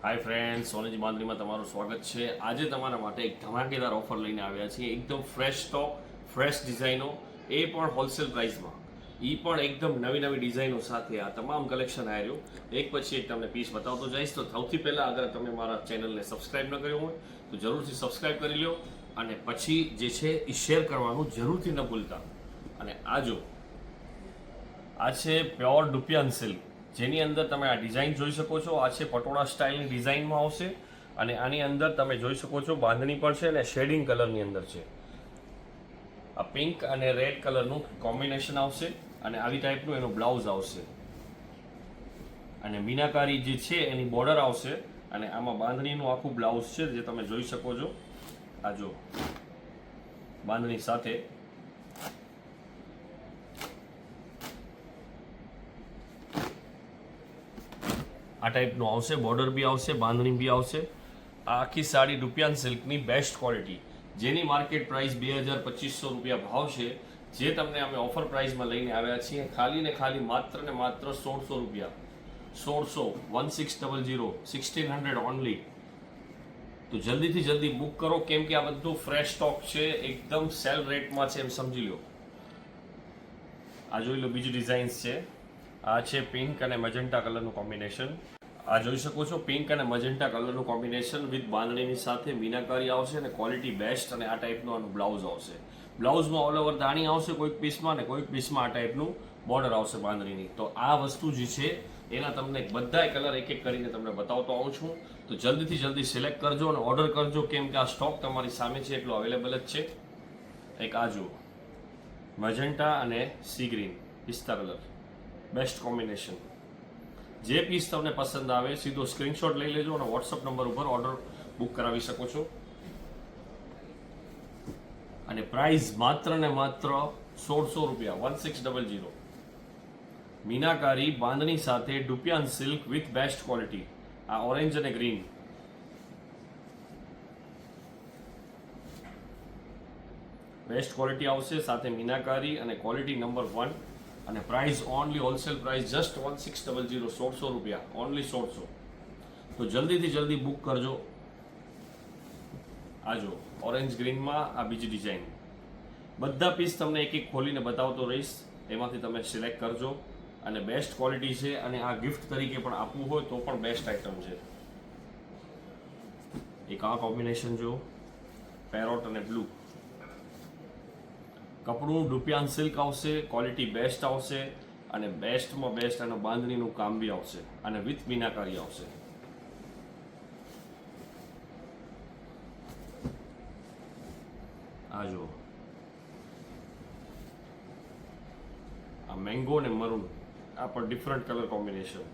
હાય friend, Soneji બાંધણીમાં તમારું સ્વાગત છે. આજે તમારા માટે એક ધમાકેદાર ઓફર લઈને આવ્યા છીએ. એકદમ ફ્રેશ સ્ટોક, ફ્રેશ ડિઝાઇનો, એ પણ હોલસેલ પ્રાઇસમાં, એ પણ એકદમ નવી નવી ડિઝાઇનો સાથે આ તમામ કલેક્શન આવ્યું. એક પછી એક તમને પીસ બતાવતો જઈશ. તો સૌથી પહેલાં અગર તમે મારા ચેનલને સબસ્ક્રાઇબ ન કર્યું હોય તો જરૂરથી સબસ્ક્રાઇબ કરી લો, અને પછી જે છે એ શેર કરવાનું જરૂરથી ન ભૂલતા. અને આ છે પ્યોર ડુપિયાન સિલ્ક, જેની અંદર તમે આ ડિઝાઇન જોઈ શકો છો. આ છે પટોળા સ્ટાઇલની ડિઝાઇનમાં આવશે, અને આની અંદર તમે જોઈ શકો છો બાંધણી પણ છે અને શેડિંગ કલરની અંદર છે. આ પિંક અને રેડ કલરનું કોમ્બિનેશન આવશે, અને આવી ટાઈપનું એનું બ્લાઉઝ આવશે, અને મીનાકારી જે છે એની બોર્ડર આવશે, અને આમાં બાંધણીનું આખું બ્લાઉઝ છે જે તમે જોઈ શકો છો. આ જો બાંધણી સાથે આ ટાઈપનું આવશે, બોર્ડર બી આવશે, બાંધણી બી આવશે. આ આખી સાડી ડુપિયાન સિલ્કની બેસ્ટ ક્વોલિટી, જેની માર્કેટ પ્રાઇસ 2200-2500 રૂપિયા ભાવ છે, જે તમને અમે ઓફર પ્રાઇસમાં લઈને આવ્યા છીએ ખાલી ને ખાલી માત્ર ને માત્ર 1600 રૂપિયા. 1600 1600 ઓનલી. તો જલ્દીથી જલ્દી બુક કરો, કેમ કે આ બધું ફ્રેશ સ્ટોક છે, એકદમ સેલ રેટમાં છે એમ સમજી લો. આ જોઈ લો, બીજી ડિઝાઇન્સ છે. આ છે પિંક અને મજન્ટા કલરનું કોમ્બિનેશન. આ જોઈ શકો છો, પિંક અને મજન્ટા કલરનું કોમ્બિનેશન વિથ બાંધણીની સાથે મીનાકારી આવશે, અને ક્વોલિટી બેસ્ટ, અને આ ટાઈપનું આનું બ્લાઉઝ આવશે. બ્લાઉઝમાં ઓલ ઓવર દાણી આવશે કોઈક પીસમાં, અને કોઈક પીસમાં આ ટાઈપનું બોર્ડર આવશે બાંધણીની. તો આ વસ્તુ જે છે એના તમને બધાય કલર એક એક કરીને તમને બતાવતો આવું છું. તો જલ્દીથી જલ્દી સિલેક્ટ કરજો અને ઓર્ડર કરજો, કેમ કે આ સ્ટોક તમારી સામે છે એટલો અવેલેબલ જ છે. એક આ જુઓ, મજન્ટા અને સી ગ્રીન પિસ્તા કલર, બેસ્ટ કોમ્બિનેશન. જે પીસ તમને પસંદ આવે સીધો સ્ક્રીનશોટ લઈ લેજો અને વોટ્સઅપ નંબર ઉપર ઓર્ડર બુક કરાવી શકો છો. અને પ્રાઇસ માત્ર ને માત્ર 1600 રૂપિયા, 1600. મીનાકારી બાંધણી સાથે ડુપિયાન સિલ્ક વિથ બેસ્ટ ક્વોલિટી. આ ઓરેન્જ અને ગ્રીન, બેસ્ટ ક્વોલિટી આવશે, સાથે મીનાકારી અને ક્વોલિટી નંબર 1. અને price only wholesale price just 1600, 1600 રૂપિયા, ઓનલી 1600. તો જલ્દીથી જલ્દી બુક કરજો. આ જો ઓરેન્જ ગ્રીનમાં આ બીજી ડિઝાઇન. બધા પીસ તમને એક એક ખોલીને બતાવતો રહીશ, એમાંથી તમે સિલેક્ટ કરજો. અને બેસ્ટ ક્વોલિટી છે, અને આ ગિફ્ટ તરીકે પણ આપવું હોય તો પણ બેસ્ટ આઇટમ છે. એક આ કોમ્બિનેશન જો, પેરોટ અને બ્લુ. કપડું ડુપિયાન સિલ્ક આવશે, ક્વોલિટી બેસ્ટ આવશે, અને બેસ્ટમાં બેસ્ટ અને બાંધણીનું કામ બી આવશે, અને વિથ મીનાકારી આવશે. આ જુઓ, આ મેંગો અને મરૂન, આ પણ ડિફરન્ટ કલર કોમ્બિનેશન.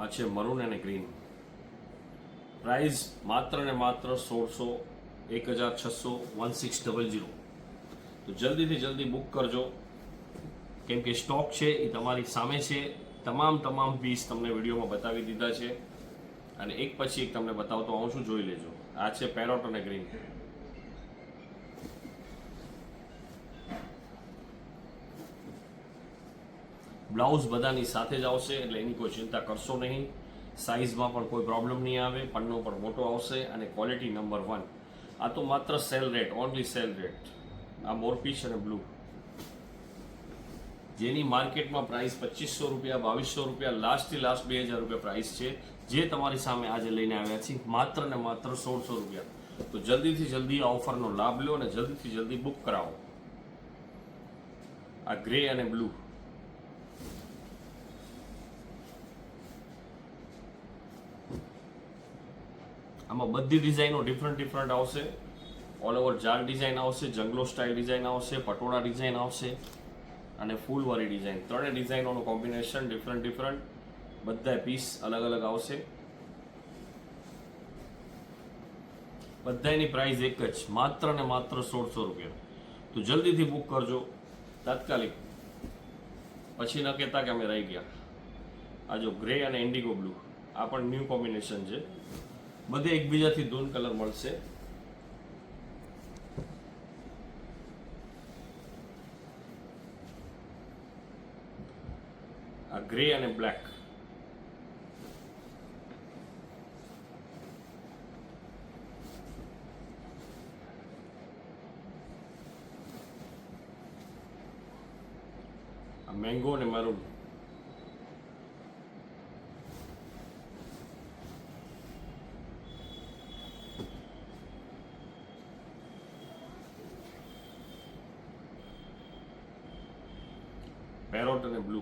આ છે મરૂન અને ગ્રીન. પ્રાઇસ માત્ર ને માત્ર 1600, 1600, 1600. તો જલ્દીથી જલ્દી બુક કરજો, કેમ કે સ્ટોક છે એ તમારી સામે છે. તમામ પીસ તમને વિડીયોમાં બતાવી દીધા છે, અને એક પછી એક તમને બતાવતો આવું છું, જોઈ લેજો. આ છે પેરોટ અને ગ્રીન. બ્લાઉઝ બધાની સાથે જ આવશે, એટલે એની કોઈ ચિંતા કરશો નહીં. સાઇઝમાં પણ કોઈ પ્રોબ્લેમ નહીં આવે, પન્નો પણ મોટો આવશે, અને ક્વોલિટી નંબર 1. આ તો માત્ર cell rate, only cell rate. આ મોરપીચ અને બ્લુ, જેની માર્કેટમાં પ્રાઇસ 2500 રૂપિયા, 2200 રૂપિયા, લાસ્ટથી લાસ્ટ 2000 રૂપિયા પ્રાઇસ છે, જે તમારી સામે આજે લઈને આવ્યા છીએ માત્ર ને માત્ર 1600 રૂપિયા. તો જલ્દીથી જલ્દી આ ઓફરનો લાભ લો, અને જલ્દીથી જલ્દી બુક કરાવો. આ ગ્રે અને બ્લુ, આમાં બધી ડિઝાઇનો ડિફરન્ટ આવશે. ઓલ ઓવર જાર ડિઝાઇન આવશે, જંગલો સ્ટાઇલ ડિઝાઇન આવશે, પટોળા ડિઝાઇન આવશે, અને ફૂલવાળી ડિઝાઇન. ત્રણેય ડિઝાઇનોનું કોમ્બિનેશન ડિફરન્ટ. બધા પીસ અલગ અલગ આવશે. બધાની પ્રાઇસ એક જ, માત્ર ને માત્ર 1600 રૂપિયા. તો જલ્દીથી બુક કરજો તાત્કાલિક, પછી ન કહેતા કે અમે રહી ગયા. આ જો ગ્રે અને ઇન્ડિગો બ્લુ, આ પણ ન્યૂ કોમ્બિનેશન છે. બધે એકબીજાથી દૂન કલર મળશે. ગ્રે અને બ્લેક. આ મેંગો અને મરૂન. પેરોટ અને બ્લુ.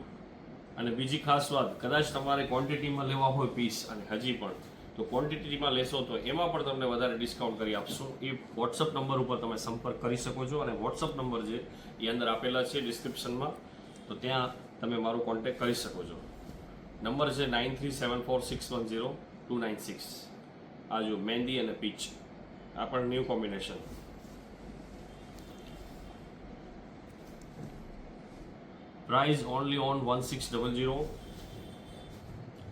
અને બીજી ખાસ વાત, કદાચ તમારે ક્વોન્ટિટીમાં લેવા હોય પીસ અને હજી પણ તો ક્વોન્ટિટીમાં લેશો તો એમાં પણ તમને વધારે ડિસ્કાઉન્ટ કરી આપશું. એ વોટ્સઅપ નંબર ઉપર તમે સંપર્ક કરી શકો છો અને વોટ્સઅપ નંબર છે એ અંદર આપેલા છે ડિસ્ક્રિપ્શનમાં, તો ત્યાં તમે મારો કોન્ટેક્ટ કરી શકો છો. નંબર છે 9374610296. આ જો મહેંદી અને પીચ, આ પણ new combination. Price only on 1600.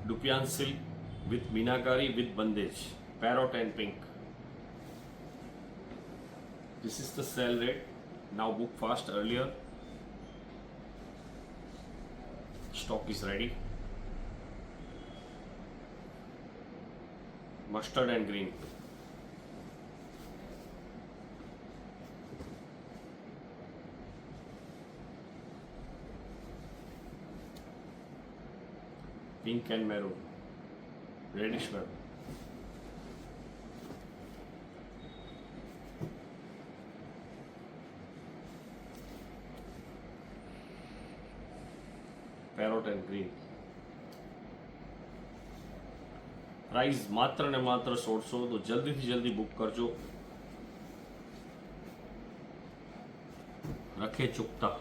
Dupian silk with Minakari with bandage, parrot and pink. This is the sale rate. Now book fast earlier. Stock is ready. Mustard and green. Pink and maroon, reddish maroon. Parrot and green. Price માત્ર ને માત્ર 1600. તો જલ્દીથી જલ્દી book કરજો. રખે ચુકતા.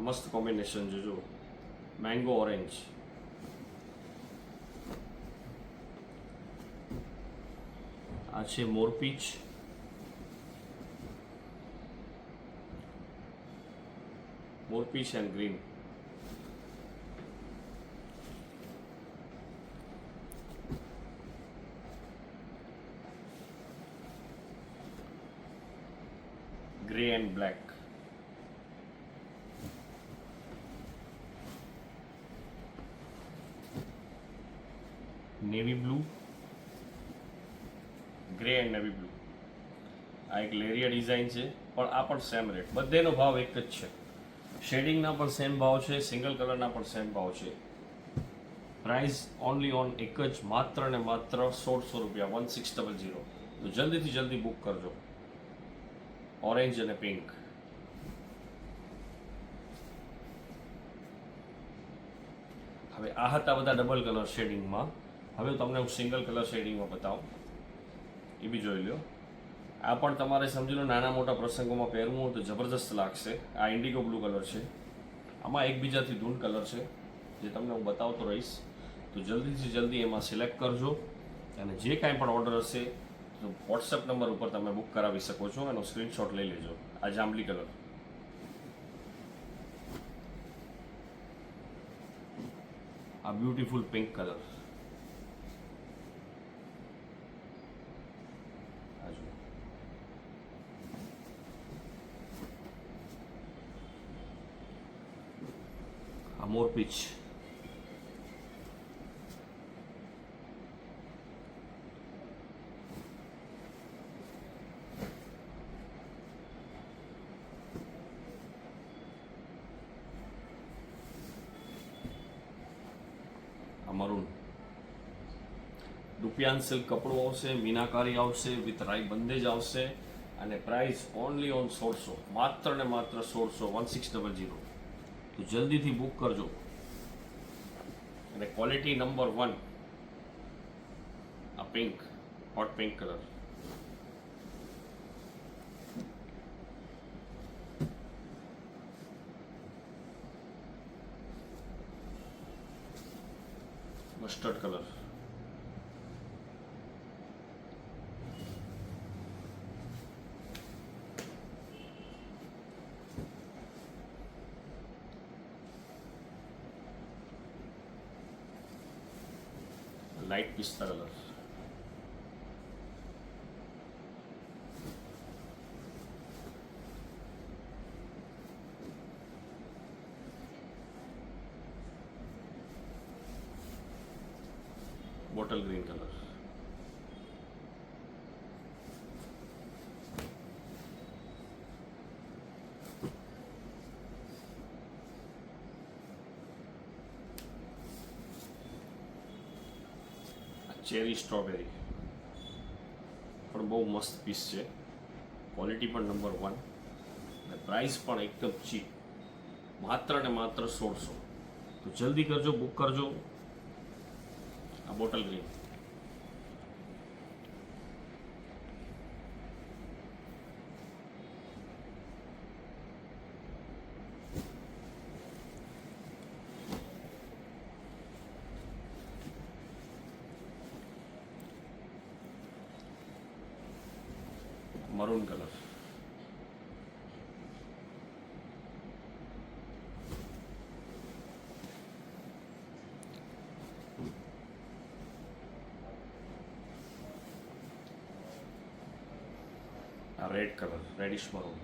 મસ્ત combination જોજો, mango orange. આ છે મોરપીચ. મોરપીચ and green. Grey and black. Navy blue, grey and navy blue. આ એક લેરિયા ડિઝાઇન છે, પણ આ પણ સેમ રેટ. બધેનો ભાવ એક જ છે. શેડિંગના પણ સેમ ભાવ છે, સિંગલ કલરના પણ સેમ ભાવ છે. પ્રાઇસ ઓનલી ઓન એક જ, માત્ર ને માત્ર 1600 રૂપિયા, 1600. તો જલ્દીથી જલ્દી બુક કરજો. ઓરેન્જ અને પિંક. હવે આ હતા બધા ડબલ કલર શેડિંગમાં. હવે તમને હું સિંગલ કલર શેડિંગમાં બતાવું, એ બી જોઈ લો. આ પણ તમારે સમજી લો નાના મોટા પ્રસંગોમાં પહેરવું હોય તો જબરદસ્ત લાગશે. આ ઇન્ડિગો બ્લુ કલર છે. આમાં એકબીજાથી ધૂળ કલર છે, જે તમને હું બતાવતો રહીશ. તો જલ્દીથી જલ્દી એમાં સિલેક્ટ કરજો. અને જે કાંઈ પણ ઓર્ડર હશે તો વોટ્સએપ નંબર ઉપર તમે બુક કરાવી શકો છો. એનો સ્ક્રીનશોટ લઈ લેજો. આ જાંબલી કલર. આ બ્યુટીફુલ પિંક કલર. આ મોરપીચ. મરૂન. રૂપિયાન સિલ્ક કપડું આવશે, મીનાકારી આવશે, વિથ રાઈ બંદેજ આવશે. અને પ્રાઇસ ઓનલી ઓન 1600, માત્ર ને માત્ર 1600, 1600. તો જલ્દીથી બુક કરજો. અને ક્વોલિટી નંબર 1. આ pink, hot pink colour. Mustard colour. Light પિસ્તા colour. Bottle green colour, cherry strawberry પણ બહુ મસ્ત પીસ છે, ક્વોલિટી પણ નંબર 1 અને પ્રાઇસ પણ એકદમ ચીપ, માત્ર ને માત્ર 1600. તો જલ્દી કરજો, બુક કરજો આ બોટલ ગ્રીન. મરૂન કલર, આ રેડ કલર, રેડિશ મરૂન,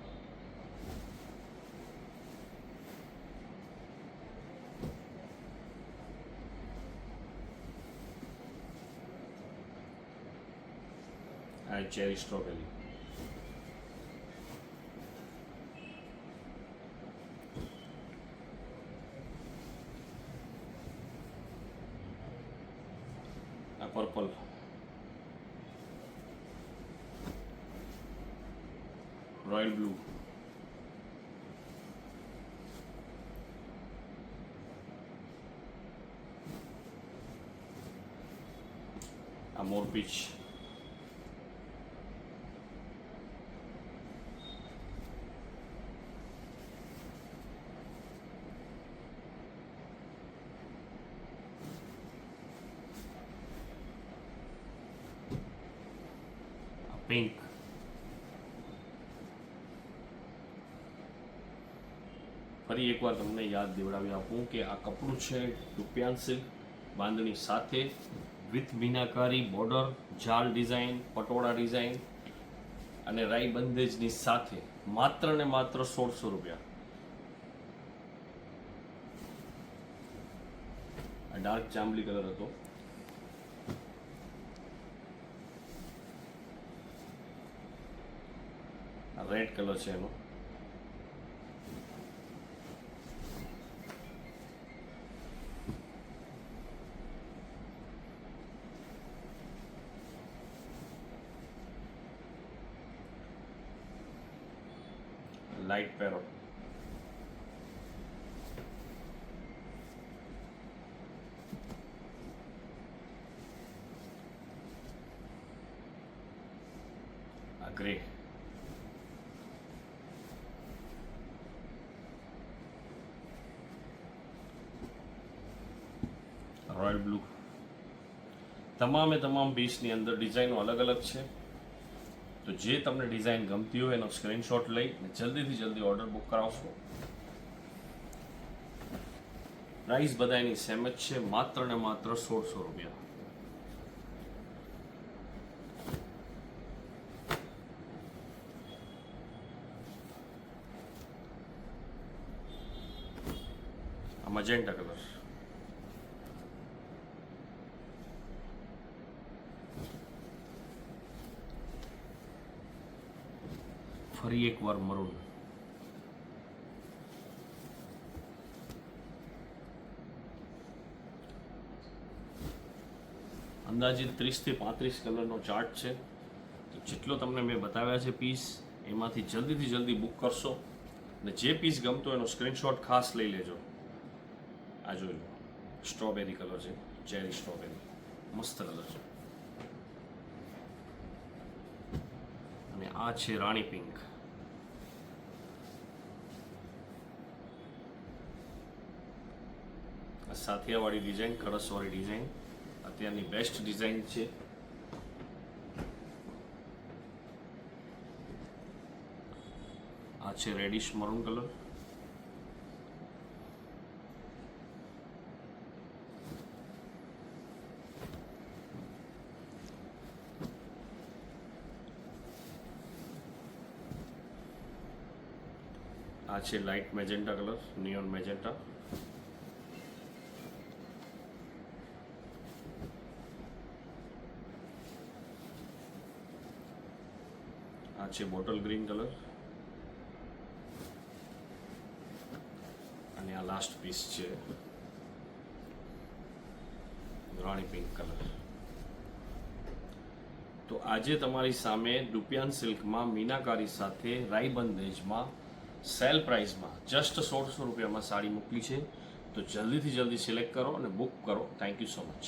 આ ચેરી સ્ટ્રોબેરી, આ પર્પલ, રોયલ બ્લુ, આ મોરપીચ, પિંક, ફરી એકવાર તમને યાદ દેવડાવી આપું કે આ કપડું છે રૂપિયાન સિલ્ક બાંધણી સાથે વિથ મીનાકારી બોર્ડર, જાલ ડિઝાઇન, પટોળા ડિઝાઇન અને રાઈ બંદેજની સાથે માત્ર ને માત્ર 1600 રૂપિયા. આ ડાર્ક જાંબલી કલર હતો, આ રેડ કલર છે એનો, લાઇટ પેરોટ, આ ગ્રે, રોયલ બ્લુ. તમામે તમામ પીસની અંદર ડિઝાઇનો અલગ અલગ છે, તો જે તમને ડિઝાઇન ગમતી હોય એનો સ્ક્રીનશોટ લઈ જલ્દીથી જલ્દી ઓર્ડર બુક કરાવશો. પ્રાઇસ બધાની સેમ જ છે, માત્ર ને માત્ર 1600 રૂપિયા. આ મજેન્ટા કલર, ફરી એકવાર મરૂન, અંદાજિત 30 થી 35 કલરનો ચાર્ટ છે. તો જેટલો તમને મેં બતાવ્યા છે પીસ, એમાંથી જલ્દીથી જલ્દી બુક કરશો અને જે પીસ ગમતો એનો સ્ક્રીનશોટ ખાસ લઈ લેજો. આ જોઈ લો, સ્ટ્રોબેરી કલર છે, ચેરી સ્ટ્રોબેરી, મસ્ત કલર છે. અને આ છે રાણી પિંક, સાથિયાવાળી ડિઝાઇન, કળશવાળી ડિઝાઇન અત્યારની બેસ્ટ ડિઝાઇન છે. આ છે રેડિશ મરૂન કલર, આ છે light magenta colour, neon magenta, આ છે બોટલ ગ્રીન કલર અને આ લાસ્ટ પીસ છે રાણી પિંક કલર. તો આજે તમારી સામે ડુપિયાન સિલ્કમાં મીનાકારી સાથે રાઈબંધેજમાં સેલ પ્રાઇસમાં જસ્ટ 1600 રૂપિયામાં સાડી મોકલી છે. તો જલ્દીથી જલ્દી સિલેક્ટ કરો અને બુક કરો. Thank you so much.